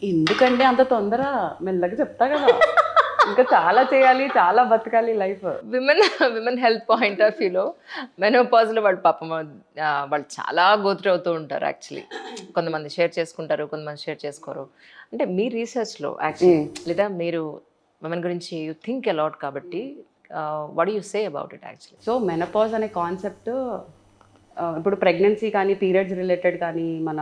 ఎందుకంటే అంత తొందర మెల్లగా చెప్తా కదా ఇంకా చాలా చేయాలి చాలా బతకాలి life. Women health point of వ్యూలో మెనోపాజ్లో వాళ్ళు పాపం వాళ్ళు చాలా గోత్రి అవుతూ ఉంటారు యాక్చువల్లీ. కొంతమంది షేర్ చేసుకుంటారు, కొంతమంది షేర్ చేసుకోరు. అంటే మీ రీసెర్చ్లో యాక్చువల్లీ లేదా మీరు విమెన్ గురించి యూ థింక్ అలాట్ కాబట్టి what you say about it actually? So menopause అనే కాన్సెప్ట్ ఇప్పుడు ప్రెగ్నెన్సీ కానీ పీరియడ్స్ రిలేటెడ్ కానీ మన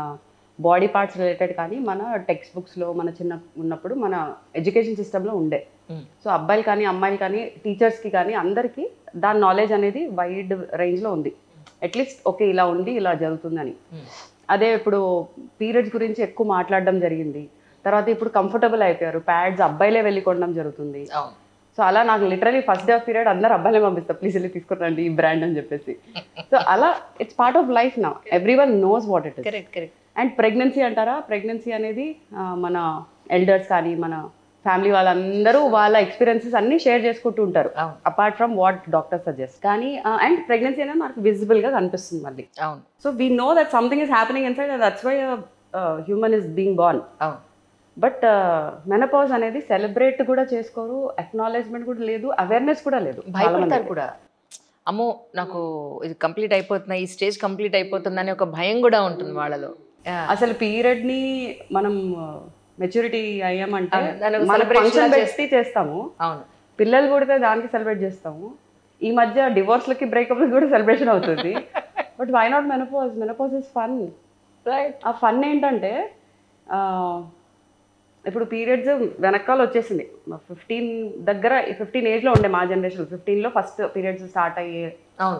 బాడీ పార్ట్స్ రిలేటెడ్ కానీ మన టెక్స్ట్ బుక్స్లో మన చిన్న ఉన్నప్పుడు మన ఎడ్యుకేషన్ సిస్టంలో ఉండే. సో అబ్బాయిలు కానీ అమ్మాయిలు కానీ టీచర్స్కి కానీ అందరికీ దాని నాలెడ్జ్ అనేది వైడ్ రేంజ్లో ఉంది. అట్లీస్ట్ ఓకే ఇలా ఉంది ఇలా జరుగుతుందని. అదే ఇప్పుడు పీరియడ్స్ గురించి ఎక్కువ మాట్లాడడం జరిగింది. తర్వాత ఇప్పుడు కంఫర్టబుల్ అయిపోయారు, ప్యాడ్స్ అబ్బాయిలే వెళ్ళి కొనడం జరుగుతుంది. సో అలా నాకు literally first day of period అందరు అబ్బాయిలే పంపిస్తారు, ప్లీజ్ వెళ్ళి తీసుకురండి ఈ బ్రాండ్ అని చెప్పేసి. సో అలా ఇట్స్ పార్ట్ ఆఫ్ లైఫ్ నా, every one knows what it is. And pregnancy అంటారా, ప్రెగ్నెన్సీ అనేది మన ఎల్డర్స్ కానీ మన ఫ్యామిలీ వాళ్ళందరూ వాళ్ళ ఎక్స్పీరియన్సెస్ అన్ని షేర్ చేసుకుంటూ ఉంటారు apart from what doctor suggest. కానీ అండ్ ప్రెగ్నెన్సీ అనేది మనకు విజిబుల్గా కనిపిస్తుంది మళ్ళీ. So we know that something is happening inside, that's why human is being born. But menopause అనేది సెలబ్రేట్ కూడా చేసుకోరు, అక్నాలెడ్జ్మెంట్ కూడా లేదు, అవేర్నెస్ కూడా లేదు. భయపడతారు కూడా, అమ్మో నాకు ఇది కంప్లీట్ అయిపోతున్నా, ఈ స్టేజ్ కంప్లీట్ అయిపోతుందని ఒక భయం కూడా ఉంటుంది వాళ్ళలో. అసలు పీరియడ్ ని మనం మెచ్యూరిటీ అయ్యామంటే ఫంక్షన్ పెట్టి చేస్తాము, పిల్లలు పుడితే దానికి సెలబ్రేట్ చేస్తాము. ఈ మధ్య డివోర్స్లకి బ్రేకప్లకి కూడా సెలబ్రేషన్ అవుతుంది. But why not menopause? Menopause is fun, right? ఆ ఫన్ ఏంటంటే ఇప్పుడు పీరియడ్స్ వెనకాల వచ్చేసింది 15 దగ్గర, 15 ఏజ్లో ఉండే మా జనరేషన్. 15లో ఫస్ట్ పీరియడ్స్ స్టార్ట్ అయ్యే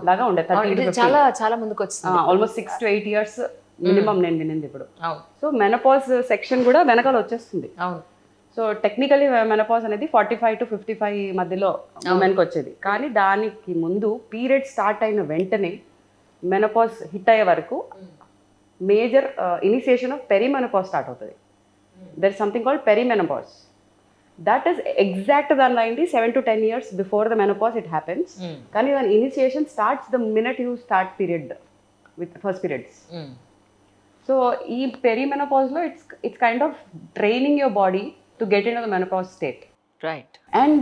లాగా ఉండే. 30 చాలా చాలా ముందుకు వచ్చింది, ఆల్మోస్ట్ 6 to 8 years మినిమం నేను వినింది ఇప్పుడు. సో మెనోపాజ్ సెక్షన్ కూడా వెనకాల వచ్చేస్తుంది. సో టెక్నికలీ మెనోపాజ్ అనేది 45 to 55 మధ్యలో ఉమెన్కి వచ్చేది. కానీ దానికి ముందు పీరియడ్ స్టార్ట్ అయిన వెంటనే మెనోపాజ్ హిట్ అయ్యే వరకు major initiation of perimenopause start అవుతుంది. There is something called perimenopause. That is exact దానిలో అయింది 7 to 10 years before the menopause it happens. కానీ దాని initiation starts the minute you start period with first periods. So ఈ పెరిమెనోపాజ్లో it's kind of training your body to get into the menopause state. Right. And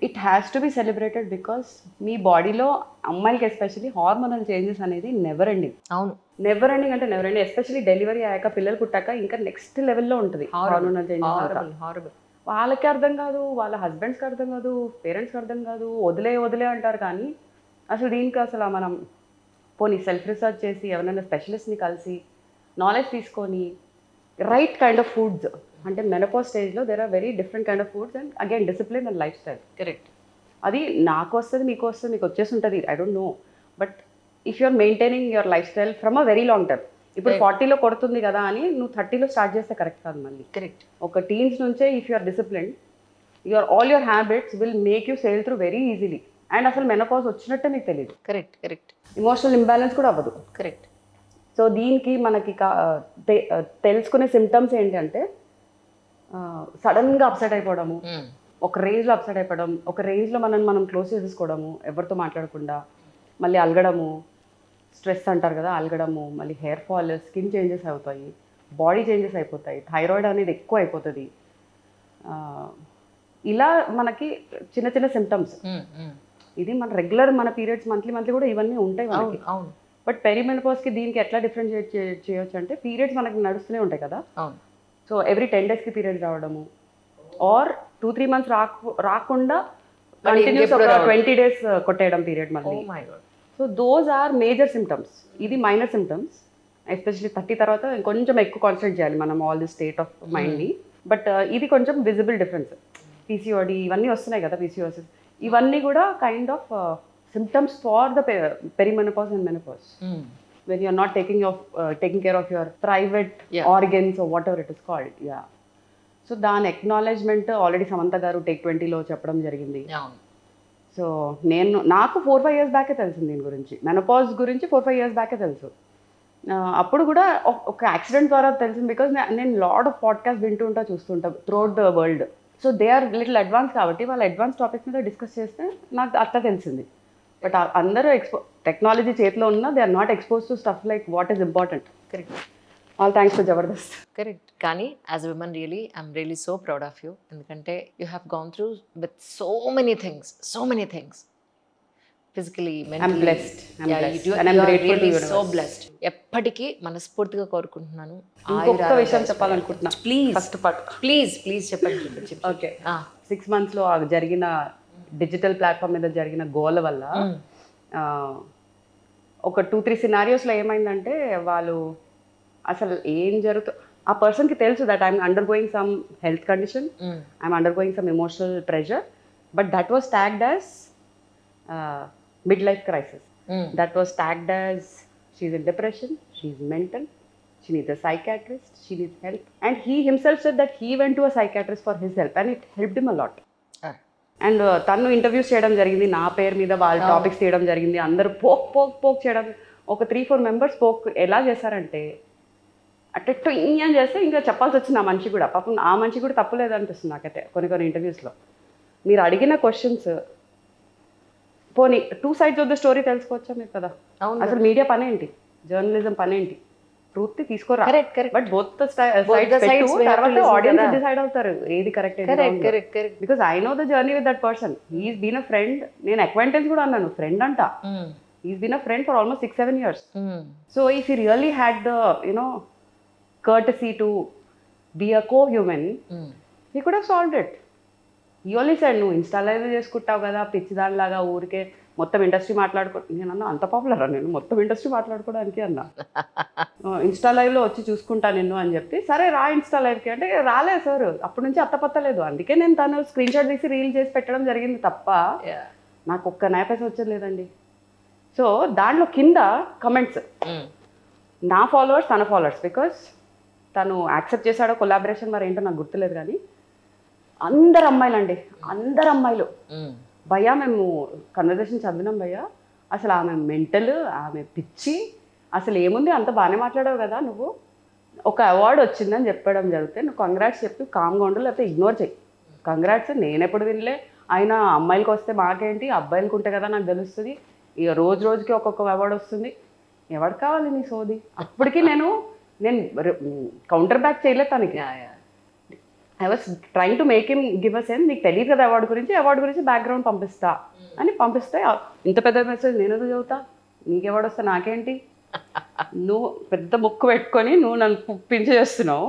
it has to be celebrated because మీ బాడీలో అమ్మాయిలకి especially hormonal changes అనేది never ending. అవును, never ending అంటే never ending. Especially delivery అయ్యాక పిల్లలు పుట్టాక ఇంకా next లెవెల్లో ఉంటుంది హార్మోనల్ చేంజెస్. వాళ్ళకి అర్థం కాదు, వాళ్ళ హస్బెండ్స్కి అర్థం కాదు, పేరెంట్స్కి అర్థం కాదు, వదిలే అంటారు. కానీ అసలు దీనికి అసలు మనం పోనీ సెల్ఫ్ రీసెర్చ్ చేసి ఎవరైనా స్పెషలిస్ట్ని కలిసి నాలెడ్జ్ తీసుకొని రైట్ కైండ్ ఆఫ్ ఫుడ్స్, అంటే మెనోపాజ్ స్టేజ్లో there are very different kind of foods and again discipline and life style. Correct. అది నాకు వస్తుంది, మీకు వస్తుంది, మీకు వచ్చేసి ఉంటుంది, I don't know. But if you're maintaining your life style from a very long term. ఇప్పుడు 40లో కొడుతుంది కదా అని నువ్వు 30లో స్టార్ట్ చేస్తే కరెక్ట్ కాదు మళ్ళీ. కరెక్ట్. ఒక టీన్స్ నుంచే if you're discipline, all your habits will make you sail through very easily. And అసలు మెనోపాజ్ వచ్చినట్టే మీకు తెలియదు. కరెక్ట్. కరెక్ట్. ఇమోషనల్ ఇంబ్యాలెన్స్ కూడా అవ్వదు. కరెక్ట్. సో దీనికి మనకి తెలుసుకునే సిమ్టమ్స్ ఏంటంటే సడన్గా అప్సెట్ అయిపోవడము, ఒక రేంజ్లో అప్సెట్ అయిపోవడం, ఒక రేంజ్లో మనం క్లోజ్ చేసేసుకోవడము, ఎవరితో మాట్లాడకుండా, మళ్ళీ అలగడము, స్ట్రెస్ అంటారు కదా, అలగడము, మళ్ళీ హెయిర్ ఫాల్, స్కిన్ చేంజెస్ అవుతాయి, బాడీ చేంజెస్ అయిపోతాయి, థైరాయిడ్ అనేది ఎక్కువ అయిపోతుంది. ఇలా మనకి చిన్న చిన్న సిమ్టమ్స్. ఇది మన రెగ్యులర్ మన పీరియడ్స్ మంత్లీ కూడా ఇవన్నీ ఉంటాయి మనకి. బట్ పెరిమెనోపాజ్కి దీనికి ఎట్లా డిఫరెన్షియేట్ చేయొచ్చు అంటే పీరియడ్స్ మనకి నడుస్తూనే ఉంటాయి కదా. సో ఎవ్రీ 10 daysకి పీరియడ్స్ రావడము, ఆర్ 2-3 months రాకుండా కంటిన్యూస్ ఒక 20 days కొట్టేయడం పీరియడ్ మళ్ళీ. So those are major symptoms. ఇది మైనర్ సిమ్టమ్స్. ఎస్పెషల్లీ 30 తర్వాత కొంచెం ఎక్కువ కాన్సన్ట్రేట్ చేయాలి మనం ఆల్ ది స్టేట్ ఆఫ్ మైండ్ని. బట్ ఇది కొంచెం విజిబుల్ డిఫరెన్స్. పీసీఓడి ఇవన్నీ వస్తున్నాయి కదా, పీసీఓసిస్, ఇవన్నీ కూడా kind of symptoms for the perimenopause and menopause. When you are not taking care of your private organs or whatever it is called. Yeah. So దాని acknowledgement already Samantha గారు Take 20లో చెప్పడం జరిగింది. So నాకు 4-5 years బ్యాకే తెలుసు దీని గురించి, మెనోపాజ్ గురించి 4-5 years బ్యాకే తెలుసు. అప్పుడు కూడా ఒక యాక్సిడెంట్ ద్వారా తెలిసింది. బికాజ్ నేను లాట్ ఆఫ్ పాడ్కాస్ట్ వింటూ ఉంటా, చూస్తుంటా throughout the world. So they are little advance కాబట్టి వాళ్ళ అడ్వాన్స్ టాపిక్స్ మీద డిస్కస్ చేస్తే నాకు అట్లా తెలిసింది. బట్ అందరూ టెక్నాలజీ చేతిలో ఉన్నా they are not expose to stuff like what is important. Correct. All thanks to Jabardasth. Correct. కానీ as a woman I'm really so proud of you. ఎందుకంటే you have gone through with so many things physically, mentally. blessed. I'm blessed. And I'm grateful to the so blessed. ఎప్పటికీ మనస్ఫూర్తిగా కోరుకుంటున్నాను. ఇంకొక విషయం చెప్పాలనుకుంటున్నా. Please first part please చెప్పండి. Okay, 6 months లో జరిగిన డిజిటల్ ప్లాట్ఫామ్ మీద జరిగిన గోల వల్ల ఒక 2-3 సినారియోస్లో ఏమైందంటే వాళ్ళు అసలు ఏం జరుగుతుంది ఆ పర్సన్కి తెలుసు that I'm undergoing some health condition, I'm undergoing some emotional pressure, but that was tagged as mid life crisis. That was tagged as she's in depression, she's mental, she needs a psychiatrist, she needs help, and he himself said that he went to a psychiatrist for his help and it helped him a lot. And తను interviews చేయడం జరిగింది నా పేరు మీద, వాళ్ళ topics తీయడం జరిగింది, అందరూ పోక్ చేయడం. ఒక 3-4 members పోక్ ఎలా చేశారంటే అట్టెట్టు ఇంజన్ చేస్తే ఇంకా చెప్పాల్సి వచ్చింది ఆ మనిషి కూడా. పాపం ఆ మనిషి కూడా తప్పులేదు అనిపిస్తుంది నాకైతే కొన్ని ఇంటర్వ్యూస్లో. మీరు అడిగిన క్వశ్చన్స్ పోనీ 2 sides ఆఫ్ ద స్టోరీ తెలుసుకోవచ్చా మీరు కదా. అసలు మీడియా పనేంటి, జర్నలిజం పనేంటి, ట్రూత్ తీసుకోరా. బట్ బోత్ తర్వాత ఆడియన్స్ డిసైడ్ అవుతారు ఏది correct. Because I know the journey with that person. He's been a friend. నేను అక్వైంటెన్స్ కూడా అన్నాను, ఫ్రెండ్ అంట. He's been a friend for almost 6-7 years. So if he really had the courtesy to be a co-human, he could have solved it. He only said, నువ్వు Insta live చేసుకుంటావు కదా పిచ్చిదానిలాగా ఊరికే మొత్తం industry నేను అన్నా అంత పాపులరా నేను మొత్తం ఇండస్ట్రీ మాట్లాడుకోవడానికి అన్నా. ఇన్స్టా లైవ్లో వచ్చి చూసుకుంటా నిన్ను అని చెప్పి, సరే రా ఇన్స్టా లైవ్కి అంటే రాలేదు సార్. అప్పటి నుంచి అత్తపత్తలేదు. అందుకే నేను తను స్క్రీన్ షాట్ తీసి రీల్ చేసి పెట్టడం జరిగింది తప్ప నాకు ఒక్క నైపేసి వచ్చేది లేదండి. సో దాంట్లో కింద కమెంట్స్ నా ఫాలోవర్స్ తన ఫాలోవర్స్, బికాస్ తను యాక్సెప్ట్ చేశాడో కొలాబరేషన్ మరి ఏంటో నాకు గుర్తులేదు, కానీ అందరు అమ్మాయిలు భయ్యా మేము కన్వర్జేషన్ చదివినాం భయ్యా, అసలు ఆమె మెంటల్, ఆమె పిచ్చి, అసలు ఏముంది అంత బాగానే మాట్లాడావు కదా నువ్వు, ఒక అవార్డు వచ్చిందని చెప్పడం జరిగితే నువ్వు కంగ్రాట్స్ చెప్పి కామ్గా ఉండు, లేకపోతే ఇగ్నోర్ చెయ్యి. కంగ్రాట్స్ నేను ఎప్పుడు వినలే, ఆయన అమ్మాయిలకు వస్తే మాకేంటి, అబ్బాయిలకు ఉంటే కదా నాకు తెలుస్తుంది, ఇక రోజుకి ఒక్కొక్క అవార్డు వస్తుంది, ఎవరు కావాలి నీ సోది. అప్పటికి నేను కౌంటర్ బ్యాక్ చేయలేదు తనకి. I was trying to make him give a sense, నీకు తెలియదు కదా అవార్డు గురించి బ్యాక్గ్రౌండ్ పంపిస్తా అని పంపిస్తే, ఇంత పెద్ద మెసేజ్ నేను ఎందుకు చదువుతా, నీకు అవార్డు వస్తే నాకేంటి, నువ్వు పెద్ద ముక్కు పెట్టుకొని నువ్వు నన్ను పించి చేస్తున్నావు,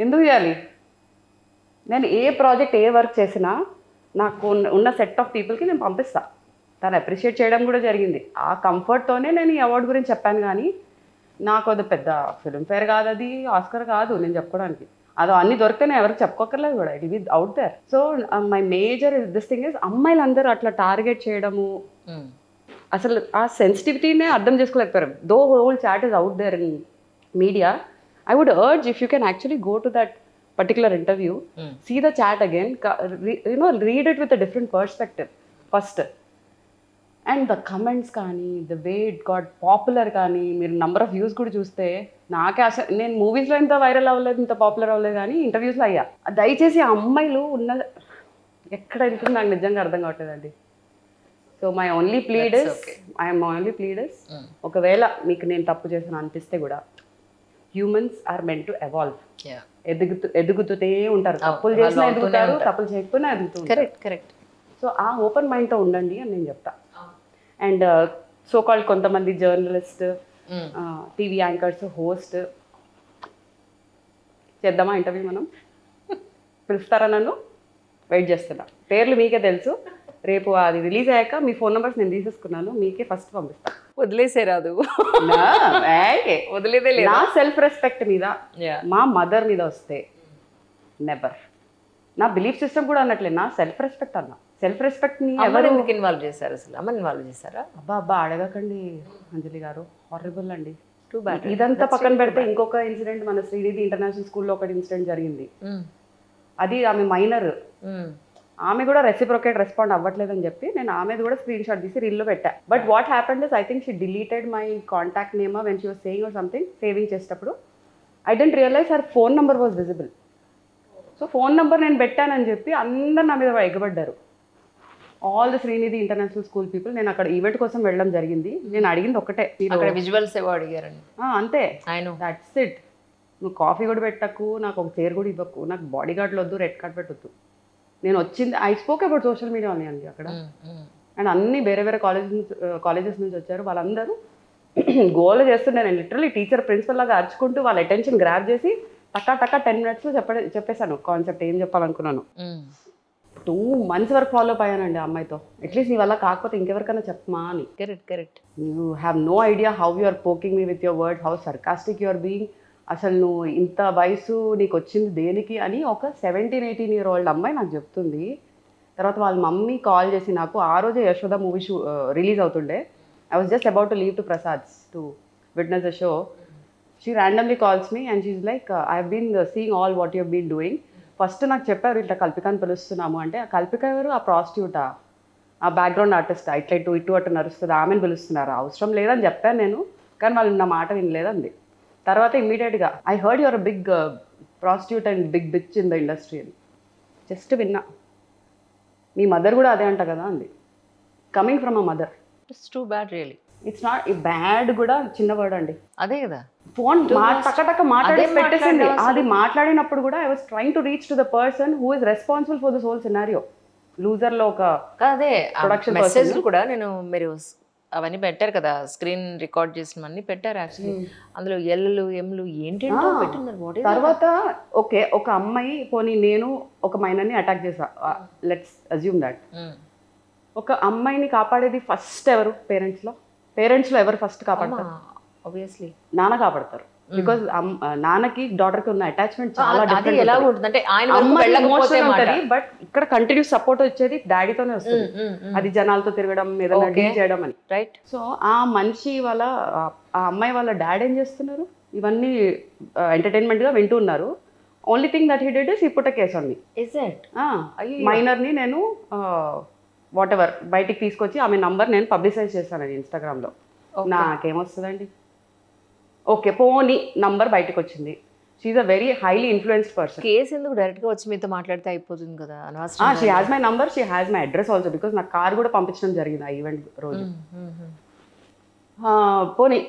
ఎందుకు చేయాలి. నేను ఏ ప్రాజెక్ట్ ఏ వర్క్ చేసినా నాకు ఉన్న సెట్ ఆఫ్ పీపుల్కి నేను పంపిస్తా. తను అప్రిషియేట్ చేయడం కూడా జరిగింది. ఆ కంఫర్ట్తోనే నేను ఈ అవార్డు గురించి చెప్పాను. కానీ నాకు అది పెద్ద ఫిల్మ్ఫేర్ కాదు, అది ఆస్కర్ కాదు నేను చెప్పుకోవడానికి. అది అన్ని దొరికితే నేను ఎవరికి చెప్పుకోకర్లేదు కూడా, it is out there. So my major this thing is అమ్మాయిలందరూ అట్లా టార్గెట్ చేయడము, అసలు ఆ సెన్సిటివిటీనే అర్థం చేసుకోలేకపోయారు. Tho whole chat is out there in media. I would urge if you can actually go to that particular interview, see the chat again, read it with a different perspective first, and the comments కానీ the way it got popular కానీ మీరు number of views కూడా చూస్తే నాకే అసలు నేను మూవీస్లో ఇంత వైరల్ అవ్వలేదు, ఇంత పాపులర్ అవ్వలేదు, కానీ ఇంటర్వ్యూస్లో అయ్యా. దయచేసి ఆ అమ్మాయిలు ఉన్న ఎక్కడ వెళ్తుంది నాకు నిజంగా అర్థం కావట్లేదండి. So my only plead is ఒకవేళ మీకు నేను తప్పు చేసిన అనిపిస్తే కూడా, humans are meant to evolve. ఎదుగుతూనే ఉంటారు, తప్పులు చేసినా ఎదుగుతారు, తప్పులు చేయకపోయినా ఎదుగుతారు. కరెక్ట్. సో ఆ ఓపెన్ మైండ్తో ఉండండి అని నేను చెప్తా. అండ్ సో కాల్డ్ కొంతమంది జర్నలిస్ట్, టీవీ యాంకర్స్, హోస్ట్ చేద్దామా ఇంటర్వ్యూ, మనం పిలుస్తారా నన్ను? వెయిట్ చేస్తున్నా. పేర్లు మీకే తెలుసు. రేపు అది రిలీజ్ అయ్యాక మీ ఫోన్ నెంబర్స్ నేను తీసేసుకున్నాను, మీకే ఫస్ట్ పంపిస్తాను. వదిలేసే రాదు, వదిలేదే లేదు. నా సెల్ఫ్ రెస్పెక్ట్ మీద, మా మదర్ మీద వస్తే నెవర్. నా బిలీఫ్ సిస్టమ్ కూడా అన్నట్లే, నా సెల్ఫ్ రెస్పెక్ట్ అన్నా. సెల్ఫ్ రెస్పెక్ట్ ని ఎవరు ఇన్వాల్వ్ చేశారు? అసలు అమ్మని ఇన్వాల్వ్ చేశారా? అబ్బా అడగకండి అంజలి గారు, హారబుల్ అండి. ఇదంతా పక్కన పెడితే ఇంకొక ఇన్సిడెంట్ మన శ్రీనిధి ఇంటర్నేషనల్ స్కూల్లో ఒకటి ఇన్సిడెంట్ జరిగింది. అది ఆమె మైనర్, ఆమె కూడా రెసిప్రొకేట్ రెస్పాండ్ అవ్వట్లేదని చెప్పి నేను ఆమెది కూడా స్క్రీన్ షాట్ తీసి రీల్లో పెట్టా. But what happened is I think she deleted my contact name when she was saying or something, saving చేసేటప్పుడు. I didn't realise her phone number was visible. So phone number నేను పెట్టానని చెప్పి అందరు నా మీద ఎగబడ్డారు, all the Srinidhi international school people. నేను అక్కడ ఈవెంట్ కోసం వెళ్ళడం జరిగింది. నేను అడిగింది ఒకటే, విజువల్స్ ఏవో అడిగారండి, అంతే. That's it. నువ్వు కాఫీ కూడా పెట్టకు, నాకు ఒక చైర్ కూడా ఇవ్వకు, నాకు బాడీ గార్డ్లు వద్దు, రెడ్ కార్డ్ పెట్టొద్దు. నేను వచ్చింది I spoke about social media అని అండి అక్కడ. అండ్ అన్ని వేరే వేరే కాలేజెస్ నుంచి వచ్చారు. వాళ్ళందరూ గోల్ చేస్తుండే. నేను లిటరలీ టీచర్ ప్రిన్సిపల్ లాగా అరుచుకుంటూ వాళ్ళ అటెన్షన్ గ్రాప్ చేసి టక్కా 10 minutesలో చెప్పేశాను కాన్సెప్ట్ ఏం చెప్పాలనుకున్నాను. 2 months వరకు ఫాలో అప్ అయ్యానండి ఆ అమ్మాయితో. అట్లీస్ట్ నీ వల్ల కాకపోతే ఇంకెవరికైనా చెప్పమా అని. Correct. You have no idea how you are poking me with your word, how sarcastic you are being. అసలు నువ్వు ఇంత వయసు నీకు వచ్చింది దేనికి అని ఒక 17-18 year old అమ్మాయి నాకు చెప్తుంది. తర్వాత వాళ్ళ మమ్మీ కాల్ చేసి నాకు ఆ రోజే యశోద మూవీ రిలీజ్ అవుతుండే. I was just about to leave to Prasads to witness the show. She randomly calls me and she's like I have been seeing all what you have been doing. First నాకు చెప్పారు ఇట్లా కల్పికని పిలుస్తున్నాము అంటే, ఆ కల్పిక ఎవరు? ఆ ప్రాస్టిట్యూటా, ఆ బ్యాక్గ్రౌండ్ ఆర్టిస్టా, ఇట్లా ఇటు అటు నడుస్తుంది, ఆమెను పిలుస్తున్నారు. అవసరం లేదని చెప్పాను నేను, కానీ వాళ్ళు నా మాట వినలేదండి. తర్వాత ఇమ్మీడియట్గా I heard your big prostitute and big bitch in the industry అని జస్ట్ విన్నా. మీ మదర్ కూడా అదే అంట కదా అంది. Coming from a mother. It's too bad really. It's not bad కూడా చిన్న వర్డ్ అండి. అదే కదా, ఫోన్ టక్క మాట్లాడి పెట్టేసింది. అది మాట్లాడినప్పుడు కూడా I was trying to reach to the person who is responsible for this whole scenario. Loser లో ఒక అదే ప్రొడక్షన్ మెసేజ్ కూడా నేను మీరు అవన్నీ పెట్టారు కదా, స్క్రీన్ రికార్డ్ చేసినవన్నీ పెట్టారు యాక్చువల్లీ. అందులో ఎల్లు ఎంలు ఏంటంటే పెట్టినారు. తర్వాత ఓకే, ఒక అమ్మాయి పోనీ నేను ఒక మైనర్ని అటాక్ చేసా, లెట్స్ అజ్యూమ్ దాట్. ఒక అమ్మాయిని కాపాడేది ఫస్ట్ ఎవరు? పేరెంట్స్లో ఎవరు ఫస్ట్ కాపాడతారు? ఆబ్వియస్లీ నాన్న కాపాడతారు. బికాజ్ నాన్నకి డాటర్కి ఉన్న అటాచ్మెంట్ చాలా డిఫరెంట్. ఎలా ఉంటుంది, బట్ ఇక్కడ కంటిన్యూస్ సపోర్ట్ వచ్చేది డాడీతోనే వస్తుంది. అది జనాలతో తిరగడం, ఏదైనా డీల్ చేయడం అని. రైట్. సో ఆ మనిషి వాళ్ళ ఆ అమ్మాయి వాళ్ళ డాడీ ఏం చేస్తున్నారు? ఇవన్నీ ఎంటర్టైన్మెంట్ గా వింటూ ఉన్నారు. Only thing that he did is he put a case on me. మైనర్ని నేను వాట్ ఎవర్ బయటికి తీసుకొచ్చి ఆమె నంబర్ నేను పబ్లిసైజ్ చేస్తానండి ఇన్స్టాగ్రామ్లో. నాకేమొస్తుందండి? ఓకే పోనీ నంబర్ బయటకు వచ్చింది. She's a very highly influenced person. Case ఎందుకు డైరెక్ట్ గా వచ్చి మీతో మాట్లాడితే అయిపోతుంది కదా? She has my number, she has my address also, because నాకు కార్ కూడా పంపించడం జరిగింది ఆ ఈవెంట్ రోజు. పోనీ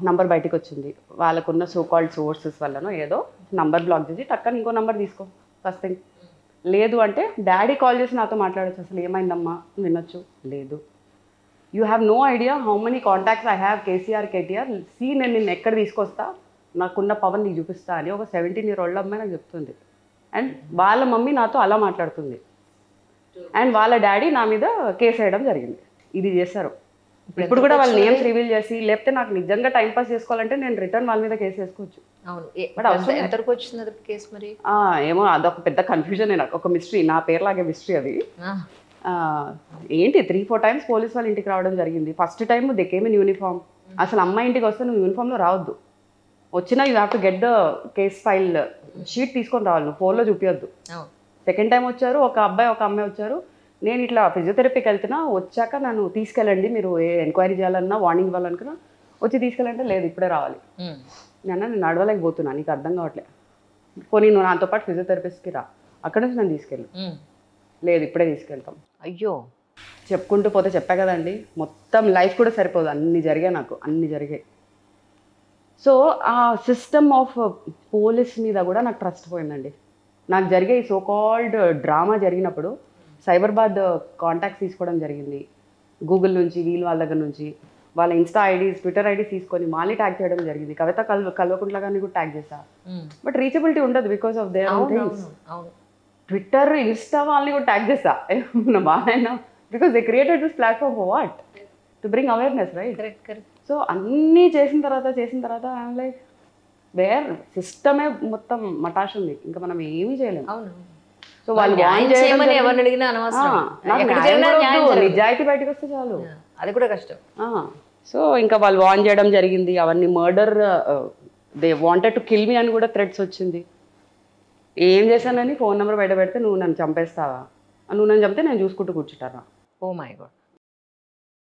నంబర్ బయటకు వచ్చింది. వాళ్ళకున్న సో కాల్డ్ సోర్సెస్ వల్లనో ఏదో నంబర్ బ్లాక్ చేసి టక్కని ఇంకో నంబర్ తీసుకో ఫస్ట్ థింగ్. లేదు అంటే డాడీ కాల్ చేసి నాతో మాట్లాడచ్చు. అసలు ఏమైందమ్మా వినొచ్చు. లేదు, you have no idea how many contacts I have, KCR KTR. నేను నిన్ను ఎక్కడ తీసుకొస్తా, నాకున్న పవన్ నీకు చూపిస్తా అని ఒక 17 year old అమ్మాయి నాకు చెప్తుంది. అండ్ వాళ్ళ మమ్మీ నాతో అలా మాట్లాడుతుంది. అండ్ వాళ్ళ డాడీ నా మీద కేసు వేయడం జరిగింది. ఇది చేశారు. ఇప్పుడు కూడా వాళ్ళ నేమ్స్ రివీల్ చేసి, లేకపోతే నాకు నిజంగా టైం పాస్ చేసుకోవాలంటే నేను రిటర్న్ వాళ్ళ మీద కేసు వేసుకోవచ్చు. బట్ అవసరం ఎంతవరకు వచ్చింది కేసు మరి? ఏమో అదొక పెద్ద కన్ఫ్యూజన్. నాకు ఒక మిస్టరీ, నా పేరులాగే మిస్టరీ అది. ఏంటి 3-4 times పోలీస్ వాళ్ళ ఇంటికి రావడం జరిగింది. First time they came in uniform. అసలు అమ్మాయి ఇంటికి వస్తే నువ్వు యూనిఫామ్లో రావద్దు. వచ్చినా you have to get the case file sheet తీసుకొని రావాలి, నువ్వు ఫోన్లో చూపించద్దు. సెకండ్ టైం వచ్చారు, ఒక అబ్బాయి ఒక అమ్మాయి వచ్చారు. నేను ఇట్లా ఫిజియోథెరపీకి వెళ్తున్నా, వచ్చాక నన్ను తీసుకెళ్ళండి, మీరు ఏ ఎంక్వైరీ చేయాలన్నా వార్నింగ్ ఇవ్వాలనుకున్నా వచ్చి తీసుకెళ్ళంటే లేదు ఇప్పుడే రావాలి. నేను నడవలేకపోతున్నా, నీకు అర్థం కావట్లేదు, పోనీ నువ్వు నాతో పాటు ఫిజియోథెరపిస్ట్కి రా, అక్కడ నుంచి నన్ను తీసుకెళ్ళు. లేదు ఇప్పుడే తీసుకెళ్తాం. అయ్యో, చెప్పుకుంటూ పోతే చెప్పా కదండి, మొత్తం లైఫ్ కూడా సరిపోదు, అన్ని జరిగాయి నాకు, అన్ని జరిగాయి. సో ఆ సిస్టమ్ ఆఫ్ పోలీస్ మీద కూడా నాకు ట్రస్ట్ పోయిందండి. నాకు జరిగే ఈ సో కాల్డ్ డ్రామా జరిగినప్పుడు సైబరాబాద్ కాంటాక్ట్స్ తీసుకోవడం జరిగింది. గూగుల్ నుంచి, వీళ్ళు వాళ్ళ దగ్గర నుంచి వాళ్ళ ఇన్స్టా ఐడీస్, ట్విట్టర్ ఐడీస్ తీసుకొని మళ్ళీ ట్యాగ్ చేయడం జరిగింది. కవిత కల్వకుంట్ల గారిని కూడా ట్యాగ్ చేశా. బట్ రీచబిలిటీ ఉండదు because of their own things. Twitter, Insta వాళ్ళని కూడా ట్యాగ్ చేస్తా బాగా, because they created this platform for what, to bring awareness, right? So అన్నీ చేసిన తర్వాత ఐఎమ్ లైక్ వేర్ సిస్టమే మొత్తం మటాష్ ఉంది, ఇంకా మనం ఏమీ చేయలేము. సో వాళ్ళు నిజాయితీ బయటకు వస్తే చాలు, అది కూడా కష్టం. సో ఇంకా వాళ్ళు వార్న్ చేయడం జరిగింది. అవన్నీ murder, they wanted to kill me అని కూడా థ్రెట్స్ వచ్చింది. ఏం చేశానని ఫోన్ నెంబర్ బయట పెడితే నువ్వు నన్ను చంపేస్తావా, నువ్వు నన్ను చంపితే నేను చూసుకుంటూ కూర్చుంటారా. Oh my God.